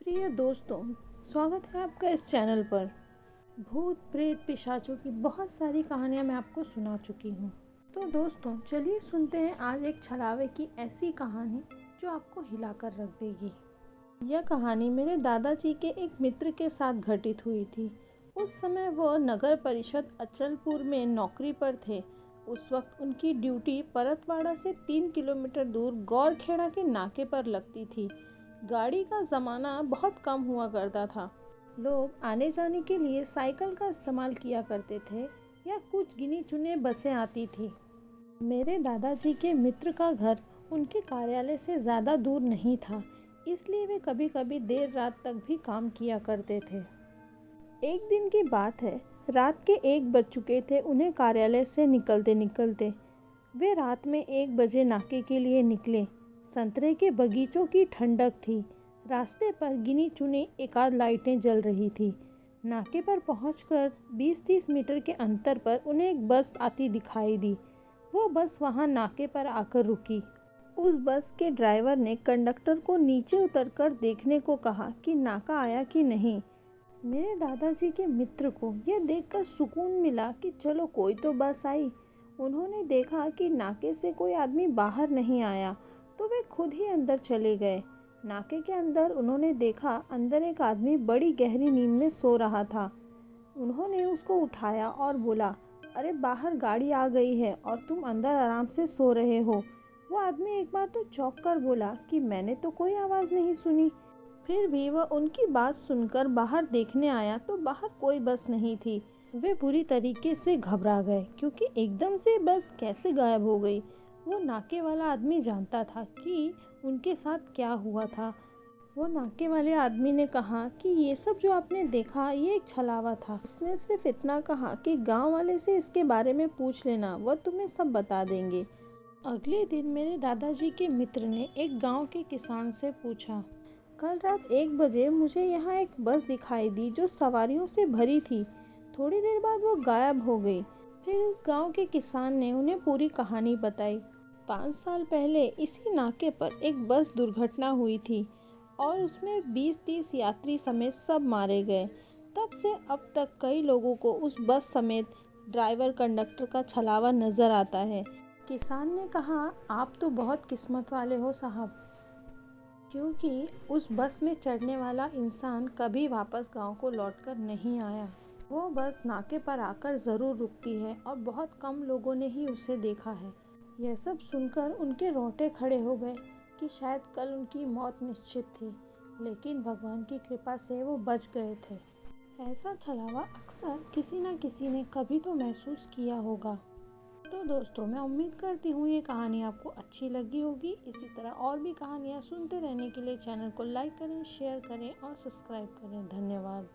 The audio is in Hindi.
प्रिय दोस्तों, स्वागत है आपका इस चैनल पर। भूत प्रेत पिशाचों की बहुत सारी कहानियाँ मैं आपको सुना चुकी हूँ। तो दोस्तों, चलिए सुनते हैं आज एक छलावे की ऐसी कहानी जो आपको हिलाकर रख देगी। यह कहानी मेरे दादाजी के एक मित्र के साथ घटित हुई थी। उस समय वो नगर परिषद अचलपुर में नौकरी पर थे। उस वक्त उनकी ड्यूटी परतवाड़ा से 3 किलोमीटर दूर गौरखेड़ा के नाके पर लगती थी। गाड़ी का ज़माना बहुत कम हुआ करता था। लोग आने जाने के लिए साइकिल का इस्तेमाल किया करते थे या कुछ गिनी चुनी बसें आती थी। मेरे दादाजी के मित्र का घर उनके कार्यालय से ज़्यादा दूर नहीं था, इसलिए वे कभी कभी देर रात तक भी काम किया करते थे। एक दिन की बात है, रात के 1 बज चुके थे उन्हें कार्यालय से निकलते निकलते। वे रात में 1 बजे नाके के लिए निकले। संतरे के बगीचों की ठंडक थी। रास्ते पर गिनी चुनी एकाध लाइटें जल रही थी। नाके पर पहुंचकर 20-30 मीटर के अंतर पर उन्हें एक बस आती दिखाई दी। वो बस वहां नाके पर आकर रुकी। उस बस के ड्राइवर ने कंडक्टर को नीचे उतरकर देखने को कहा कि नाका आया कि नहीं। मेरे दादाजी के मित्र को यह देखकर सुकून मिला कि चलो कोई तो बस आई। उन्होंने देखा कि नाके से कोई आदमी बाहर नहीं आया, तो वे खुद ही अंदर चले गए। नाके के अंदर उन्होंने देखा अंदर एक आदमी बड़ी गहरी नींद में सो रहा था। उन्होंने उसको उठाया और बोला, अरे बाहर गाड़ी आ गई है और तुम अंदर आराम से सो रहे हो। वो आदमी एक बार तो चौंक कर बोला कि मैंने तो कोई आवाज़ नहीं सुनी। फिर भी वह उनकी बात सुनकर बाहर देखने आया तो बाहर कोई बस नहीं थी। वे बुरी तरीके से घबरा गए क्योंकि एकदम से बस कैसे गायब हो गई। वो नाके वाला आदमी जानता था कि उनके साथ क्या हुआ था। वो नाके वाले आदमी ने कहा कि ये सब जो आपने देखा ये एक छलावा था। उसने सिर्फ इतना कहा कि गांव वाले से इसके बारे में पूछ लेना, वह तुम्हें सब बता देंगे। अगले दिन मेरे दादाजी के मित्र ने एक गांव के किसान से पूछा, कल रात 1 बजे मुझे यहाँ एक बस दिखाई दी जो सवारियों से भरी थी। थोड़ी देर बाद वो गायब हो गई। फिर उस गांव के किसान ने उन्हें पूरी कहानी बताई। 5 साल पहले इसी नाके पर एक बस दुर्घटना हुई थी और उसमें 20-30 यात्री समेत सब मारे गए। तब से अब तक कई लोगों को उस बस समेत ड्राइवर कंडक्टर का छलावा नजर आता है। किसान ने कहा, आप तो बहुत किस्मत वाले हो साहब, क्योंकि उस बस में चढ़ने वाला इंसान कभी वापस गांव को लौटकर नहीं आया। वो बस नाके पर आकर ज़रूर रुकती है और बहुत कम लोगों ने ही उसे देखा है। यह सब सुनकर उनके रोंगटे खड़े हो गए कि शायद कल उनकी मौत निश्चित थी, लेकिन भगवान की कृपा से वो बच गए थे। ऐसा छलावा अक्सर किसी न किसी ने कभी तो महसूस किया होगा। तो दोस्तों, मैं उम्मीद करती हूँ ये कहानी आपको अच्छी लगी होगी। इसी तरह और भी कहानियाँ सुनते रहने के लिए चैनल को लाइक करें, शेयर करें और सब्सक्राइब करें। धन्यवाद।